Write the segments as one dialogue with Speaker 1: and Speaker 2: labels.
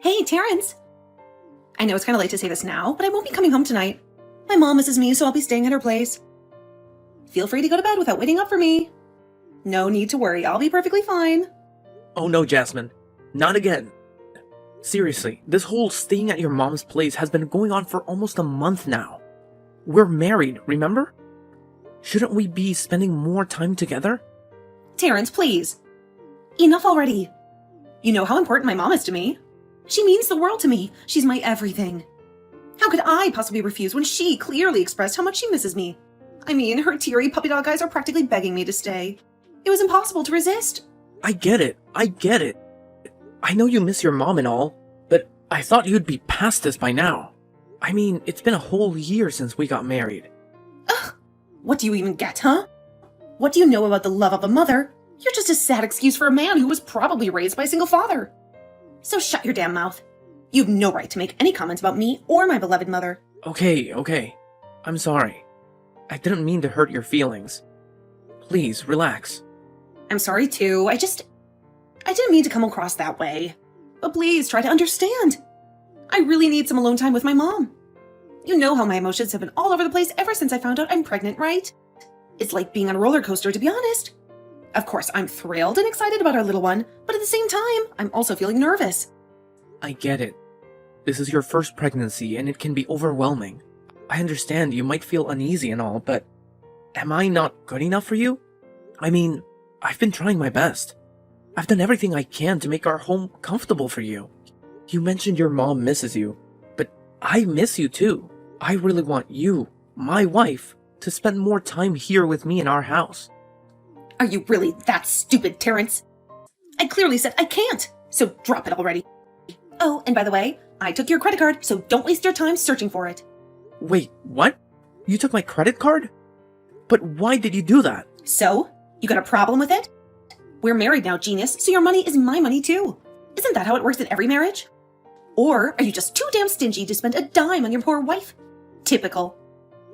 Speaker 1: Hey, Terrence. I know it's kind of late to say this now, but I won't be coming home tonight. My mom misses me, so I'll be staying at her place. Feel free to go to bed without waiting up for me. No need to worry, I'll be perfectly fine.
Speaker 2: Oh no, Jasmine. Not again. Seriously, this whole staying at your mom's place has been going on for almost a month now. We're married, remember? Shouldn't we be spending more time together?
Speaker 1: Terrence, please. Enough already. You know how important my mom is to me. She means the world to me. She's my everything. How could I possibly refuse when she clearly expressed how much she misses me? I mean, her teary puppy dog eyes are practically begging me to stay. It was impossible to resist.
Speaker 2: I get it. I know you miss your mom and all, but I thought you'd be past this by now. I mean, it's been a whole year since we got married.
Speaker 1: Ugh! What do you even get, huh? What do you know about the love of a mother? You're just a sad excuse for a man who was probably raised by a single father. So shut your damn mouth. You've no right to make any comments about me or my beloved mother.
Speaker 2: Okay. I'm sorry. I didn't mean to hurt your feelings. Please, relax.
Speaker 1: I'm sorry too. I didn't mean to come across that way. But please try to understand. I really need some alone time with my mom. You know how my emotions have been all over the place ever since I found out I'm pregnant, right? It's like being on a roller coaster, to be honest. Of course, I'm thrilled and excited about our little one, but at the same time, I'm also feeling nervous.
Speaker 2: I get it. This is your first pregnancy and it can be overwhelming. I understand you might feel uneasy and all, but am I not good enough for you? I mean, I've been trying my best. I've done everything I can to make our home comfortable for you. You mentioned your mom misses you, but I miss you too. I really want you, my wife, to spend more time here with me in our house.
Speaker 1: Are you really that stupid, Terrence? I clearly said I can't, so drop it already. Oh, and by the way, I took your credit card, so don't waste your time searching for it.
Speaker 2: Wait, what? You took my credit card? But why did you do that?
Speaker 1: So? You got a problem with it? We're married now, genius, so your money is my money too. Isn't that how it works in every marriage? Or are you just too damn stingy to spend a dime on your poor wife? Typical.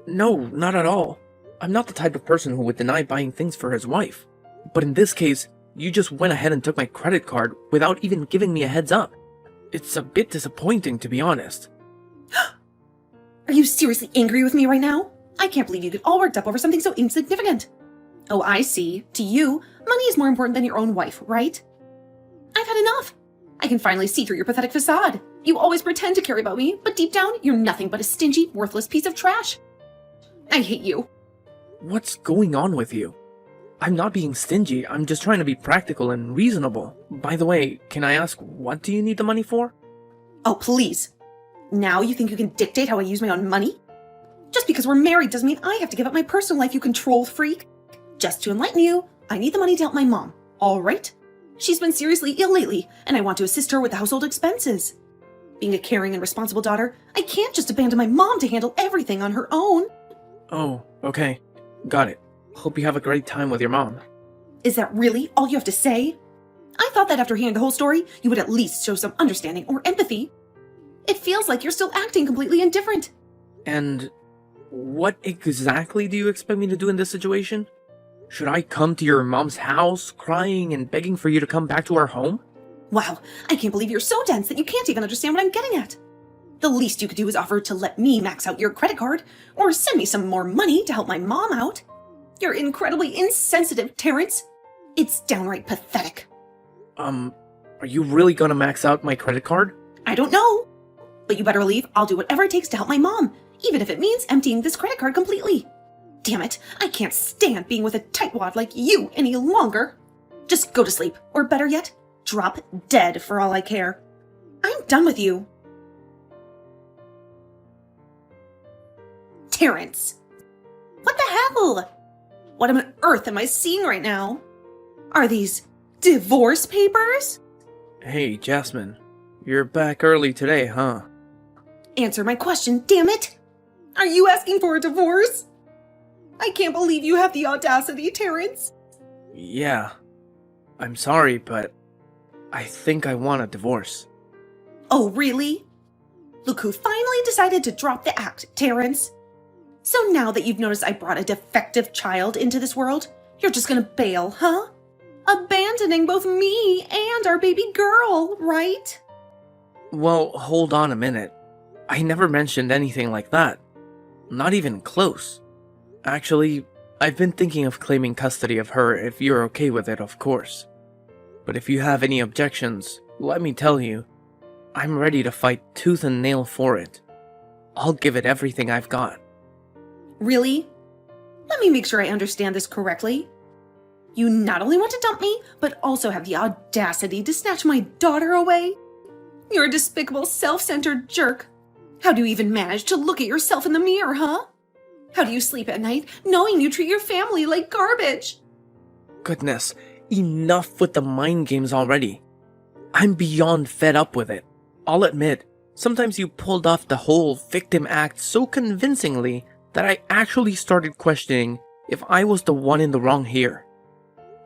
Speaker 2: No, not at all. I'm not the type of person who would deny buying things for his wife. But in this case, you just went ahead and took my credit card without even giving me a heads up. It's a bit disappointing, to be honest.
Speaker 1: Are you seriously angry with me right now? I can't believe you get all worked up over something so insignificant. Oh, I see. To you, money is more important than your own wife, right? I've had enough. I can finally see through your pathetic facade. You always pretend to care about me, but deep down, you're nothing but a stingy, worthless piece of trash. I hate you.
Speaker 2: What's going on with you? I'm not being stingy, I'm just trying to be practical and reasonable. By the way, can I ask, what do you need the money for?
Speaker 1: Oh, please. Now you think you can dictate how I use my own money? Just because we're married doesn't mean I have to give up my personal life, you control freak. Just to enlighten you, I need the money to help my mom, all right? She's been seriously ill lately, and I want to assist her with the household expenses. Being a caring and responsible daughter, I can't just abandon my mom to handle everything on her own.
Speaker 2: Oh, okay. Got it. Hope you have a great time with your mom.
Speaker 1: Is that really all you have to say? I thought that after hearing the whole story, you would at least show some understanding or empathy. It feels like you're still acting completely indifferent.
Speaker 2: And what exactly do you expect me to do in this situation? Should I come to your mom's house, crying and begging for you to come back to our home?
Speaker 1: Wow, I can't believe you're so dense that you can't even understand what I'm getting at. The least you could do is offer to let me max out your credit card, or send me some more money to help my mom out. You're incredibly insensitive, Terrence. It's downright pathetic.
Speaker 2: Are you really gonna max out my credit card?
Speaker 1: I don't know. But you better believe I'll do whatever it takes to help my mom, even if it means emptying this credit card completely. Damn it, I can't stand being with a tightwad like you any longer. Just go to sleep, or better yet, drop dead for all I care. I'm done with you. Terrence. What the hell? What on earth am I seeing right now? Are these divorce papers?
Speaker 2: Hey, Jasmine. You're back early today, huh?
Speaker 1: Answer my question, damn it! Are you asking for a divorce? I can't believe you have the audacity, Terrence.
Speaker 2: Yeah. I'm sorry, but I think I want a divorce.
Speaker 1: Oh, really? Look who finally decided to drop the act, Terrence. So now that you've noticed I brought a defective child into this world, you're just gonna bail, huh? Abandoning both me and our baby girl, right?
Speaker 2: Well, hold on a minute. I never mentioned anything like that. Not even close. Actually, I've been thinking of claiming custody of her if you're okay with it, of course. But if you have any objections, let me tell you, I'm ready to fight tooth and nail for it. I'll give it everything I've got.
Speaker 1: Really? Let me make sure I understand this correctly. You not only want to dump me, but also have the audacity to snatch my daughter away? You're a despicable, self-centered jerk. How do you even manage to look at yourself in the mirror, huh? How do you sleep at night knowing you treat your family like garbage?
Speaker 2: Goodness, enough with the mind games already. I'm beyond fed up with it. I'll admit, sometimes you pulled off the whole victim act so convincingly that I actually started questioning if I was the one in the wrong here.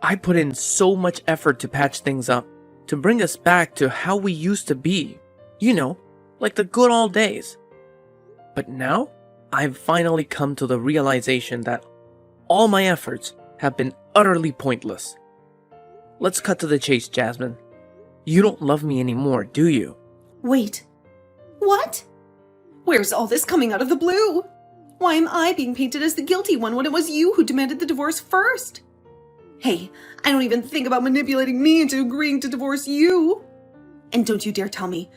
Speaker 2: I put in so much effort to patch things up, to bring us back to how we used to be. You know, like the good old days. But now, I've finally come to the realization that all my efforts have been utterly pointless. Let's cut to the chase, Jasmine. You don't love me anymore, do you?
Speaker 1: Wait. What? Where's all this coming out of the blue? Why am I being painted as the guilty one when it was you who demanded the divorce first? Hey, I don't even think about manipulating me into agreeing to divorce you. And don't you dare tell me,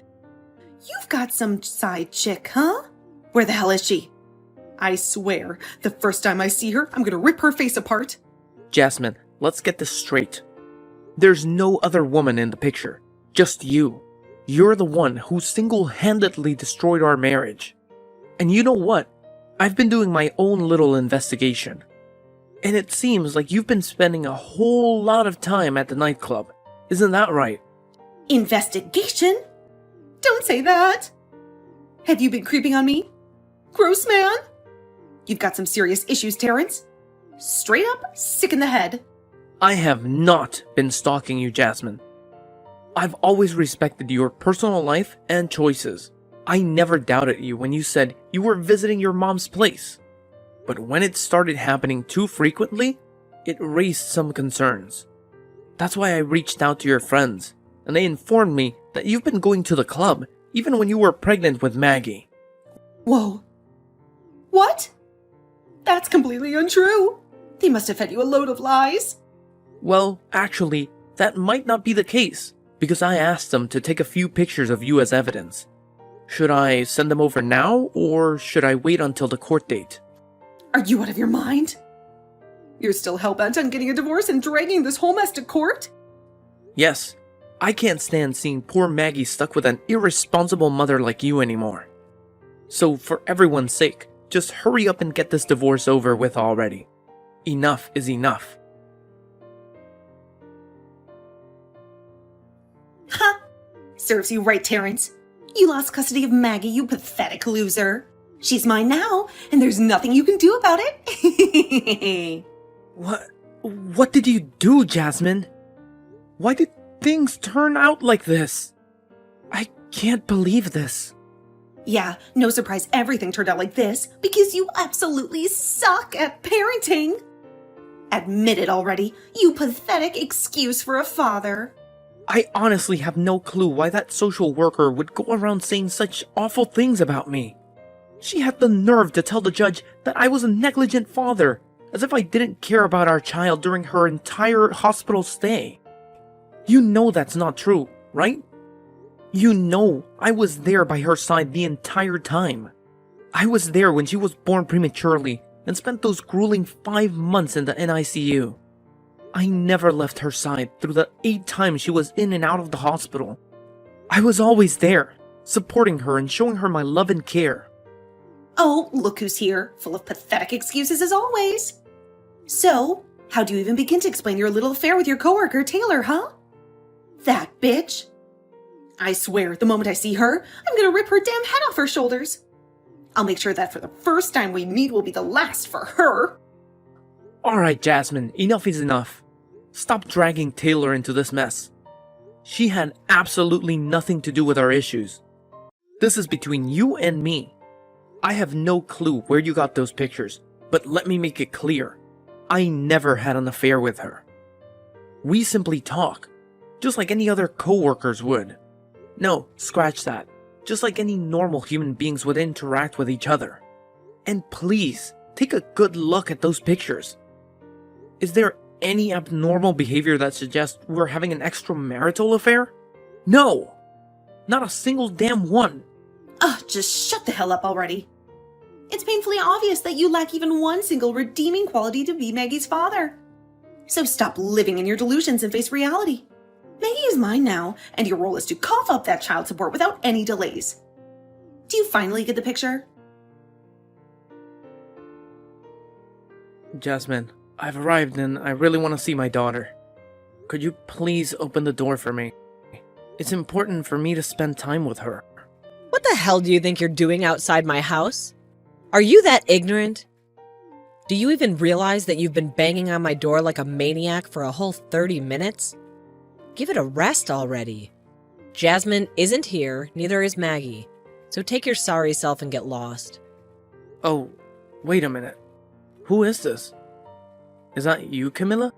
Speaker 1: you've got some side chick, huh? Where the hell is she? I swear, the first time I see her, I'm gonna rip her face apart.
Speaker 2: Jasmine, let's get this straight. There's no other woman in the picture, just you. You're the one who single-handedly destroyed our marriage. And you know what? I've been doing my own little investigation. And it seems like you've been spending a whole lot of time at the nightclub. Isn't that right?
Speaker 1: Investigation? Don't say that. Have you been creeping on me? Gross man? You've got some serious issues, Terrence. Straight up sick in the head.
Speaker 2: I have not been stalking you, Jasmine. I've always respected your personal life and choices. I never doubted you when you said you were visiting your mom's place. But when it started happening too frequently, it raised some concerns. That's why I reached out to your friends, and they informed me that you've been going to the club even when you were pregnant with Maggie.
Speaker 1: Whoa. What? That's completely untrue. They must have fed you a load of lies.
Speaker 2: Well, actually, that might not be the case, because I asked them to take a few pictures of you as evidence. Should I send them over now, or should I wait until the court date?
Speaker 1: Are you out of your mind? You're still hell-bent on getting a divorce and dragging this whole mess to court?
Speaker 2: Yes, I can't stand seeing poor Maggie stuck with an irresponsible mother like you anymore. So for everyone's sake, just hurry up and get this divorce over with already. Enough is enough.
Speaker 1: Ha! Serves you right, Terrence. You lost custody of Maggie, you pathetic loser. She's mine now, and there's nothing you can do about it.
Speaker 2: What did you do, Jasmine? Why did things turn out like this? I can't believe this.
Speaker 1: Yeah, no surprise everything turned out like this, because you absolutely suck at parenting. Admit it already, you pathetic excuse for a father.
Speaker 2: I honestly have no clue why that social worker would go around saying such awful things about me. She had the nerve to tell the judge that I was a negligent father, as if I didn't care about our child during her entire hospital stay. You know that's not true, right? You know I was there by her side the entire time. I was there when she was born prematurely and spent those grueling 5 months in the NICU. I never left her side through the 8 times she was in and out of the hospital. I was always there, supporting her and showing her my love and care.
Speaker 1: Oh, look who's here, full of pathetic excuses as always. So, how do you even begin to explain your little affair with your coworker, Taylor, huh? That bitch. I swear, the moment I see her, I'm gonna rip her damn head off her shoulders. I'll make sure that for the first time we meet will be the last for her.
Speaker 2: Alright, Jasmine, enough is enough. Stop dragging Taylor into this mess. She had absolutely nothing to do with our issues. This is between you and me. I have no clue where you got those pictures, but let me make it clear. I never had an affair with her. We simply talk, just like any other coworkers would. No, scratch that. Just like any normal human beings would interact with each other. And please, take a good look at those pictures. Is there any abnormal behavior that suggests we're having an extramarital affair? No! Not a single damn one!
Speaker 1: Ugh, just shut the hell up already. It's painfully obvious that you lack even one single redeeming quality to be Maggie's father. So stop living in your delusions and face reality. Maggie is mine now, and your role is to cough up that child support without any delays. Do you finally get the picture?
Speaker 2: Jasmine, I've arrived and I really want to see my daughter. Could you please open the door for me? It's important for me to spend time with her.
Speaker 3: What the hell do you think you're doing outside my house? Are you that ignorant? Do you even realize that you've been banging on my door like a maniac for a whole 30 minutes? Give it a rest already. Jasmine isn't here, neither is Maggie. So take your sorry self and get lost.
Speaker 2: Oh, wait a minute. Who is this? Is that you, Camilla?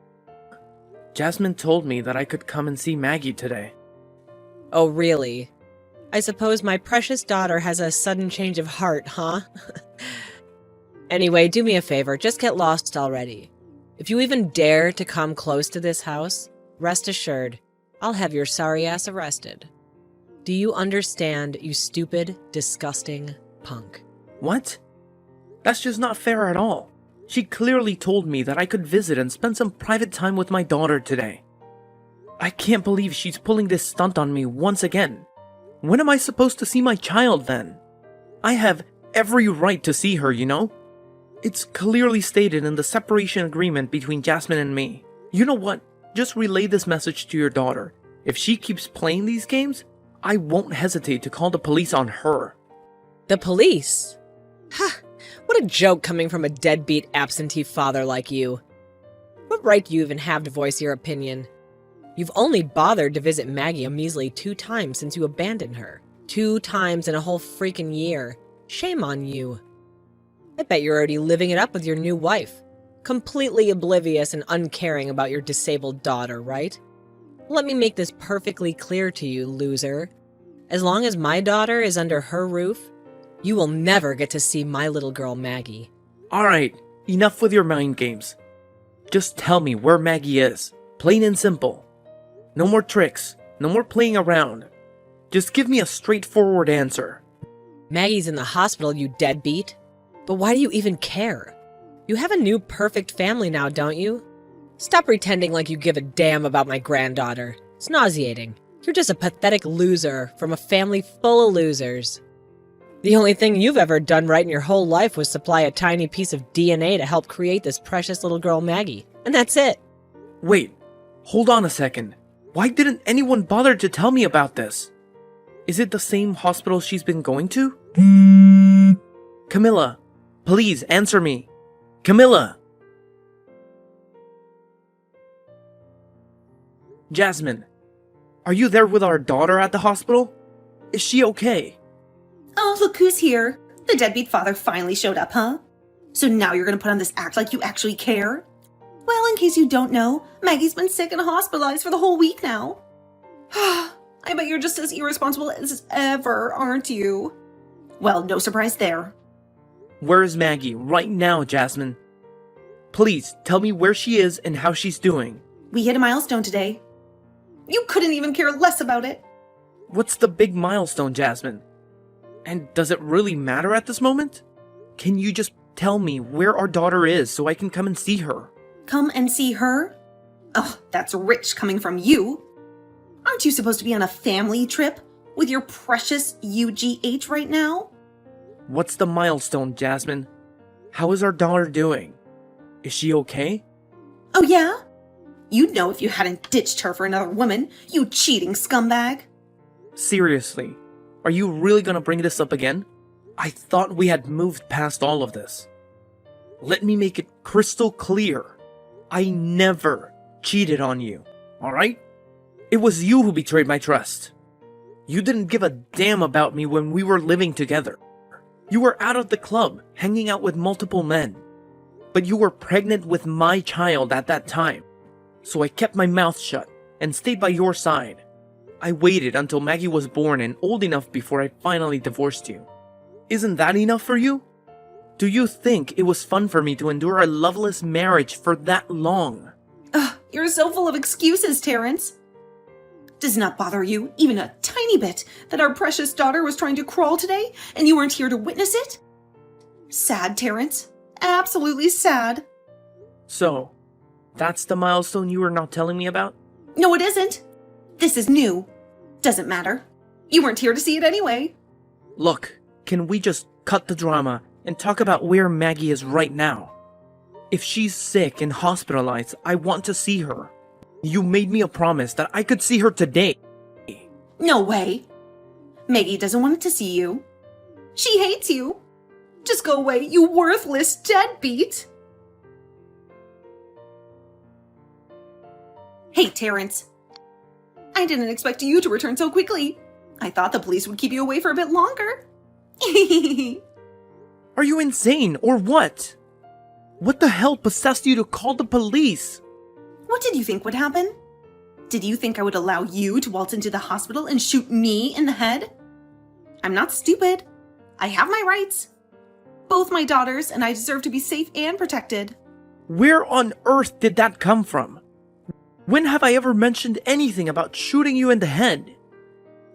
Speaker 2: Jasmine told me that I could come and see Maggie today.
Speaker 3: Oh, really? I suppose my precious daughter has a sudden change of heart, huh? Anyway, do me a favor, just get lost already. If you even dare to come close to this house, rest assured, I'll have your sorry ass arrested. Do you understand, you stupid, disgusting punk?
Speaker 2: What? That's just not fair at all. She clearly told me that I could visit and spend some private time with my daughter today. I can't believe she's pulling this stunt on me once again. When am I supposed to see my child then? I have every right to see her, you know? It's clearly stated in the separation agreement between Jasmine and me. You know what? Just relay this message to your daughter. If she keeps playing these games, I won't hesitate to call the police on her.
Speaker 3: The police? Ha! What a joke coming from a deadbeat absentee father like you. What right do you even have to voice your opinion? You've only bothered to visit Maggie a measly 2 times since you abandoned her. 2 times in a whole freaking year. Shame on you. I bet you're already living it up with your new wife. Completely oblivious and uncaring about your disabled daughter, right? Let me make this perfectly clear to you, loser. As long as my daughter is under her roof, you will never get to see my little girl Maggie.
Speaker 2: Alright, enough with your mind games. Just tell me where Maggie is. Plain and simple. No more tricks. No more playing around. Just give me a straightforward answer.
Speaker 3: Maggie's in the hospital, you deadbeat. But why do you even care? You have a new perfect family now, don't you? Stop pretending like you give a damn about my granddaughter. It's nauseating. You're just a pathetic loser from a family full of losers. The only thing you've ever done right in your whole life was supply a tiny piece of DNA to help create this precious little girl Maggie. And that's it.
Speaker 2: Wait, hold on a second. Why didn't anyone bother to tell me about this? Is it the same hospital she's been going to? Camilla, please answer me. Camilla! Jasmine, are you there with our daughter at the hospital? Is she okay?
Speaker 1: Oh, look who's here. The deadbeat father finally showed up, huh? So now you're gonna put on this act like you actually care? Well, in case you don't know, Maggie's been sick and hospitalized for the whole week now. I bet you're just as irresponsible as ever, aren't you? Well, no surprise there.
Speaker 2: Where is Maggie right now, Jasmine? Please, tell me where she is and how she's doing.
Speaker 1: We hit a milestone today. You couldn't even care less about it.
Speaker 2: What's the big milestone, Jasmine? And does it really matter at this moment? Can you just tell me where our daughter is so I can come and see her?
Speaker 1: Come and see her? Oh, that's rich coming from you. Aren't you supposed to be on a family trip with your precious UGH right now?
Speaker 2: What's the milestone, Jasmine? How is our daughter doing? Is she okay?
Speaker 1: Oh yeah? You'd know if you hadn't ditched her for another woman, you cheating scumbag.
Speaker 2: Seriously, are you really gonna bring this up again? I thought we had moved past all of this. Let me make it crystal clear. I never cheated on you, alright? It was you who betrayed my trust. You didn't give a damn about me when we were living together. You were out of the club, hanging out with multiple men. But you were pregnant with my child at that time. So I kept my mouth shut and stayed by your side. I waited until Maggie was born and old enough before I finally divorced you. Isn't that enough for you? Do you think it was fun for me to endure a loveless marriage for that long?
Speaker 1: Ugh, you're so full of excuses, Terrence. Does it not bother you, even a tiny bit, that our precious daughter was trying to crawl today and you weren't here to witness it? Sad, Terrence. Absolutely sad.
Speaker 2: So, that's the milestone you were not telling me about?
Speaker 1: No, it isn't. This is new. Doesn't matter. You weren't here to see it anyway.
Speaker 2: Look, can we just cut the drama and talk about where Maggie is right now? If she's sick and hospitalized, I want to see her. You made me a promise that I could see her today.
Speaker 1: No way. Maggie doesn't want to see you. She hates you. Just go away, you worthless deadbeat. Hey, Terrence. I didn't expect you to return so quickly. I thought the police would keep you away for a bit longer.
Speaker 2: Are you insane or what? What the hell possessed you to call the police?
Speaker 1: What did you think would happen? Did you think I would allow you to waltz into the hospital and shoot me in the head? I'm not stupid. I have my rights. Both my daughters and I deserve to be safe and protected.
Speaker 2: Where on earth did that come from? When have I ever mentioned anything about shooting you in the head?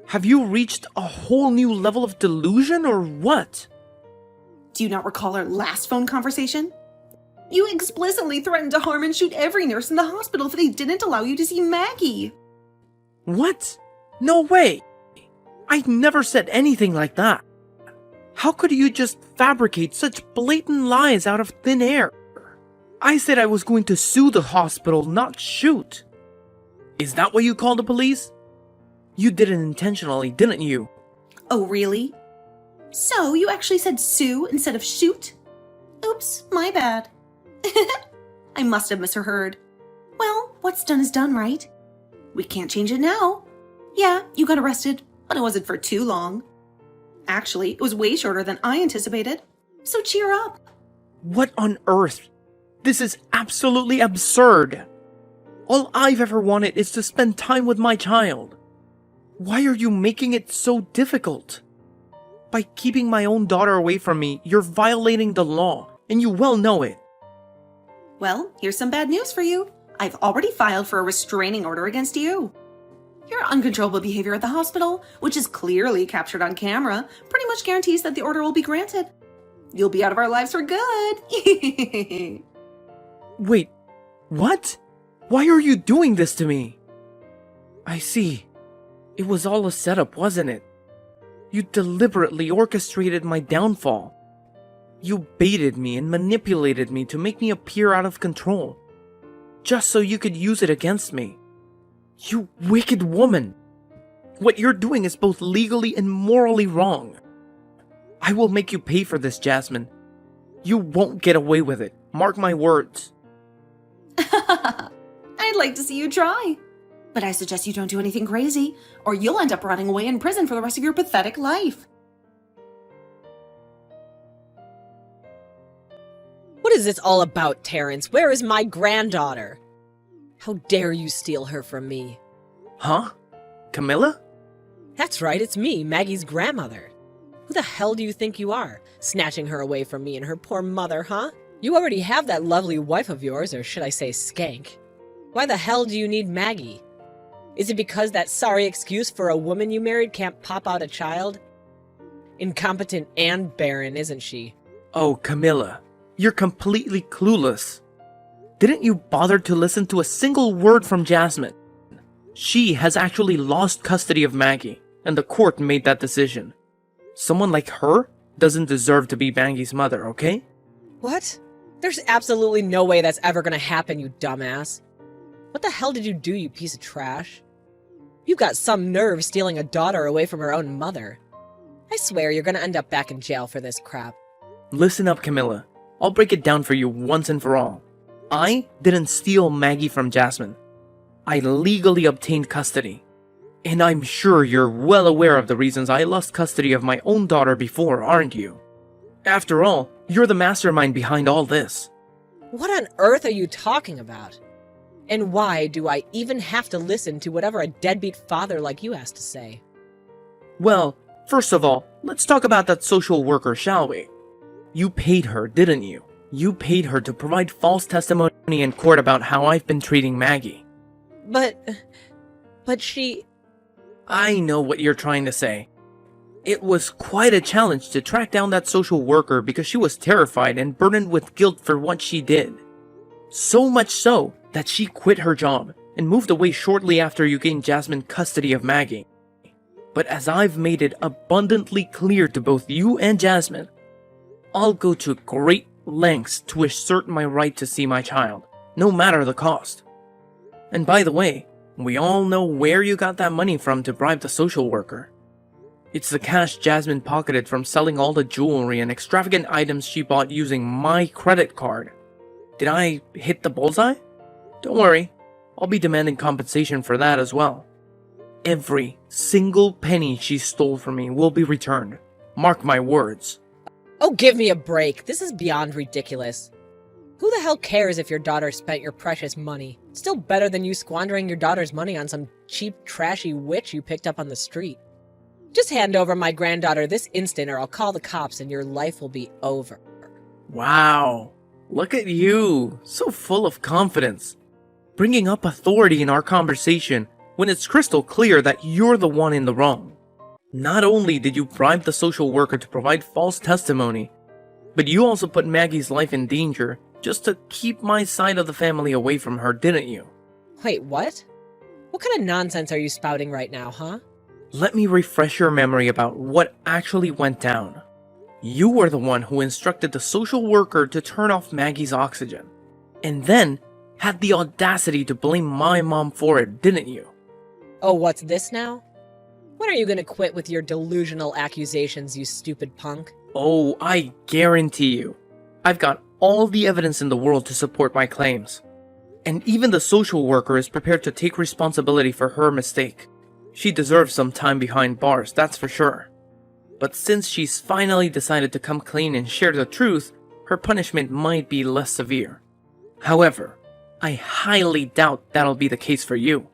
Speaker 2: Have you reached a whole new level of delusion or what?
Speaker 1: Do you not recall our last phone conversation? You explicitly threatened to harm and shoot every nurse in the hospital if they didn't allow you to see Maggie.
Speaker 2: What? No way! I never said anything like that. How could you just fabricate such blatant lies out of thin air? I said I was going to sue the hospital, not shoot. Is that what you called the police? You did it intentionally, didn't you?
Speaker 1: Oh, really? So you actually said sue instead of shoot? Oops, my bad. I must have misheard. Well, what's done is done, right? We can't change it now. Yeah, you got arrested, but it wasn't for too long. Actually, it was way shorter than I anticipated. So cheer up.
Speaker 2: What on earth? This is absolutely absurd. All I've ever wanted is to spend time with my child. Why are you making it so difficult? By keeping my own daughter away from me, you're violating the law, and you well know it.
Speaker 1: Well, here's some bad news for you. I've already filed for a restraining order against you. Your uncontrollable behavior at the hospital, which is clearly captured on camera, pretty much guarantees that the order will be granted. You'll be out of our lives for good.
Speaker 2: Wait, what? Why are you doing this to me? I see. It was all a setup, wasn't it? You deliberately orchestrated my downfall. You baited me and manipulated me to make me appear out of control, just so you could use it against me. You wicked woman! What you're doing is both legally and morally wrong. I will make you pay for this, Jasmine. You won't get away with it. Mark my words.
Speaker 1: I'd like to see you try. But I suggest you don't do anything crazy, or you'll end up rotting away in prison for the rest of your pathetic life.
Speaker 3: What is this all about, Terrence? Where is my granddaughter? How dare you steal her from me?
Speaker 2: Huh? Camilla?
Speaker 3: That's right, it's me, Maggie's grandmother. Who the hell do you think you are, snatching her away from me and her poor mother, huh? You already have that lovely wife of yours, or should I say skank. Why the hell do you need Maggie? Is it because that sorry excuse for a woman you married can't pop out a child? Incompetent and barren, isn't she?
Speaker 2: Oh, Camilla, you're completely clueless. Didn't you bother to listen to a single word from Jasmine? She has actually lost custody of Maggie, and the court made that decision. Someone like her doesn't deserve to be Maggie's mother, okay?
Speaker 3: What? There's absolutely no way that's ever gonna happen, you dumbass. What the hell did you do, you piece of trash? You got some nerve stealing a daughter away from her own mother. I swear you're gonna end up back in jail for this crap.
Speaker 2: Listen up, Camilla. I'll break it down for you once and for all. I didn't steal Maggie from Jasmine. I legally obtained custody. And I'm sure you're well aware of the reasons I lost custody of my own daughter before, aren't you? After all, you're the mastermind behind all this.
Speaker 3: What on earth are you talking about? And why do I even have to listen to whatever a deadbeat father like you has to say?
Speaker 2: Well, first of all, let's talk about that social worker, shall we? You paid her, didn't you? You paid her to provide false testimony in court about how I've been treating Maggie.
Speaker 3: But she...
Speaker 2: I know what you're trying to say. It was quite a challenge to track down that social worker because she was terrified and burdened with guilt for what she did. So much so that she quit her job and moved away shortly after you gained Jasmine custody of Maggie. But as I've made it abundantly clear to both you and Jasmine, I'll go to great lengths to assert my right to see my child, no matter the cost. And by the way, we all know where you got that money from to bribe the social worker. It's the cash Jasmine pocketed from selling all the jewelry and extravagant items she bought using my credit card. Did I hit the bullseye? Don't worry, I'll be demanding compensation for that as well. Every single penny she stole from me will be returned. Mark my words.
Speaker 3: Oh, give me a break. This is beyond ridiculous. Who the hell cares if your daughter spent your precious money? Still better than you squandering your daughter's money on some cheap, trashy witch you picked up on the street. Just hand over my granddaughter this instant or I'll call the cops and your life will be over.
Speaker 2: Wow, look at you, so full of confidence. Bringing up authority in our conversation when it's crystal clear that you're the one in the wrong. Not only did you bribe the social worker to provide false testimony, but you also put Maggie's life in danger just to keep my side of the family away from her, didn't you?
Speaker 3: Wait, what? What kind of nonsense are you spouting right now, huh?
Speaker 2: Let me refresh your memory about what actually went down. You were the one who instructed the social worker to turn off Maggie's oxygen, and then had the audacity to blame my mom for it, didn't you?
Speaker 3: Oh, what's this now? When are you gonna quit with your delusional accusations, you stupid punk?
Speaker 2: Oh, I guarantee you. I've got all the evidence in the world to support my claims. And even the social worker is prepared to take responsibility for her mistake. She deserves some time behind bars, that's for sure. But since she's finally decided to come clean and share the truth, her punishment might be less severe. However, I highly doubt that'll be the case for you.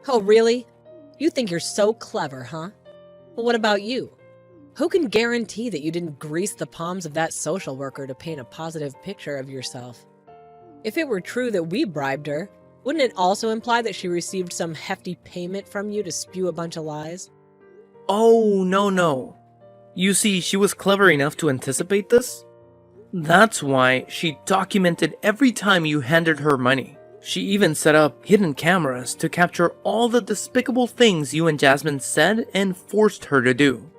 Speaker 3: Oh, really? You think you're so clever, huh? Well, what about you? Who can guarantee that you didn't grease the palms of that social worker to paint a positive picture of yourself? If it were true that we bribed her, wouldn't it also imply that she received some hefty payment from you to spew a bunch of lies?
Speaker 2: Oh, no. You see, she was clever enough to anticipate this. That's why she documented every time you handed her money. She even set up hidden cameras to capture all the despicable things you and Jasmine said and forced her to do.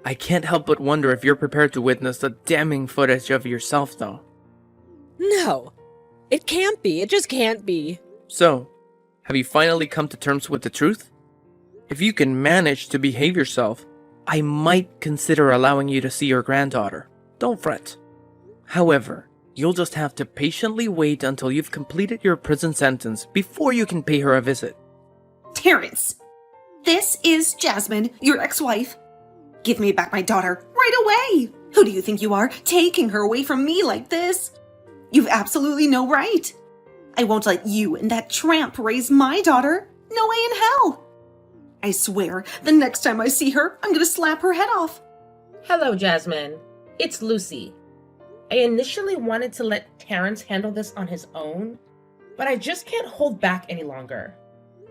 Speaker 2: I can't help but wonder if you're prepared to witness the damning footage of yourself, though.
Speaker 3: No. It can't be. It just can't be.
Speaker 2: So, have you finally come to terms with the truth? If you can manage to behave yourself, I might consider allowing you to see your granddaughter. Don't fret. However, you'll just have to patiently wait until you've completed your prison sentence before you can pay her a visit.
Speaker 1: Terrence, this is Jasmine, your ex-wife. Give me back my daughter right away. Who do you think you are, taking her away from me like this? You've absolutely no right. I won't let you and that tramp raise my daughter. No way in hell. I swear, the next time I see her, I'm gonna slap her head off.
Speaker 4: Hello, Jasmine. It's Lucy. I initially wanted to let Terrence handle this on his own, but I just can't hold back any longer.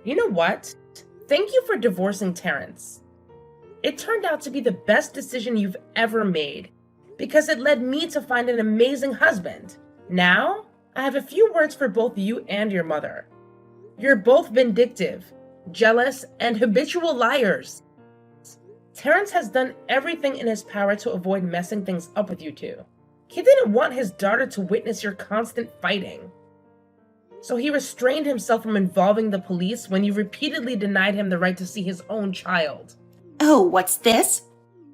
Speaker 4: You know what? Thank you for divorcing Terrence. It turned out to be the best decision you've ever made, because it led me to find an amazing husband. Now, I have a few words for both you and your mother. You're both vindictive, jealous, and habitual liars. Terrence has done everything in his power to avoid messing things up with you two. He didn't want his daughter to witness your constant fighting. So he restrained himself from involving the police when you repeatedly denied him the right to see his own child.
Speaker 1: Oh, what's this?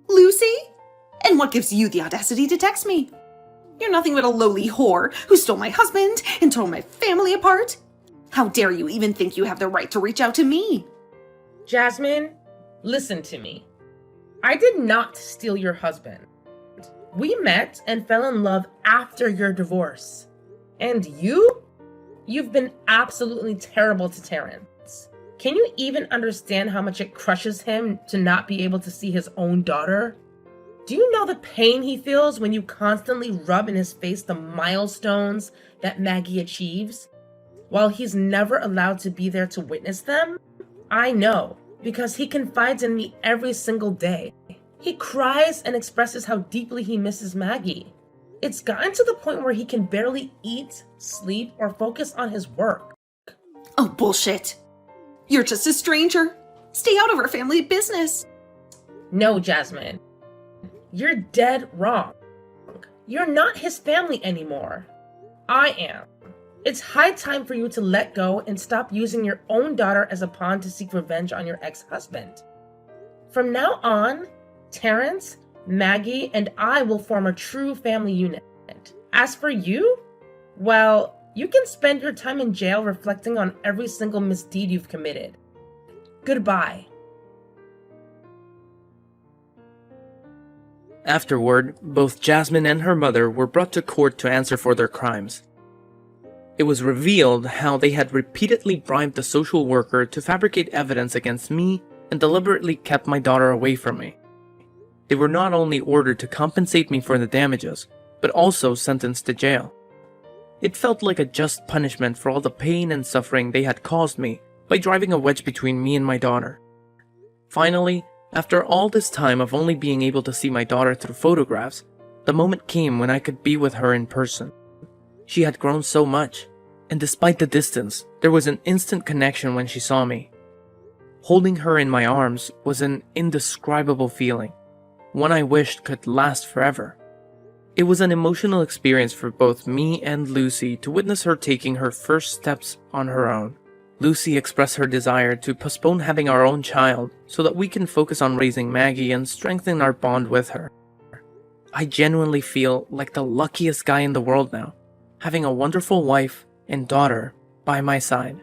Speaker 1: Lucy? And what gives you the audacity to text me? You're nothing but a lowly whore who stole my husband and tore my family apart. How dare you even think you have the right to reach out to me?
Speaker 4: Jasmine, listen to me. I did not steal your husband. We met and fell in love after your divorce. And you You've been absolutely terrible to Terrence. Can you even understand how much it crushes him to not be able to see his own daughter? Do you know the pain he feels when you constantly rub in his face the milestones that Maggie achieves, while he's never allowed to be there to witness them? I know, because he confides in me every single day. He cries and expresses how deeply he misses Maggie. It's gotten to the point where he can barely eat, sleep, or focus on his work.
Speaker 1: Oh, bullshit. You're just a stranger. Stay out of our family business.
Speaker 4: No, Jasmine. You're dead wrong. You're not his family anymore. I am. It's high time for you to let go and stop using your own daughter as a pawn to seek revenge on your ex-husband. From now on, Terrence, Maggie, and I will form a true family unit. As for you, well, you can spend your time in jail reflecting on every single misdeed you've committed. Goodbye.
Speaker 2: Afterward, both Jasmine and her mother were brought to court to answer for their crimes. It was revealed how they had repeatedly bribed the social worker to fabricate evidence against me and deliberately kept my daughter away from me. They were not only ordered to compensate me for the damages, but also sentenced to jail. It felt like a just punishment for all the pain and suffering they had caused me by driving a wedge between me and my daughter. Finally, after all this time of only being able to see my daughter through photographs, the moment came when I could be with her in person. She had grown so much, and despite the distance, there was an instant connection when she saw me. Holding her in my arms was an indescribable feeling, one I wished could last forever. It was an emotional experience for both me and Lucy to witness her taking her first steps on her own. Lucy expressed her desire to postpone having our own child so that we can focus on raising Maggie and strengthen our bond with her. I genuinely feel like the luckiest guy in the world now, having a wonderful wife and daughter by my side.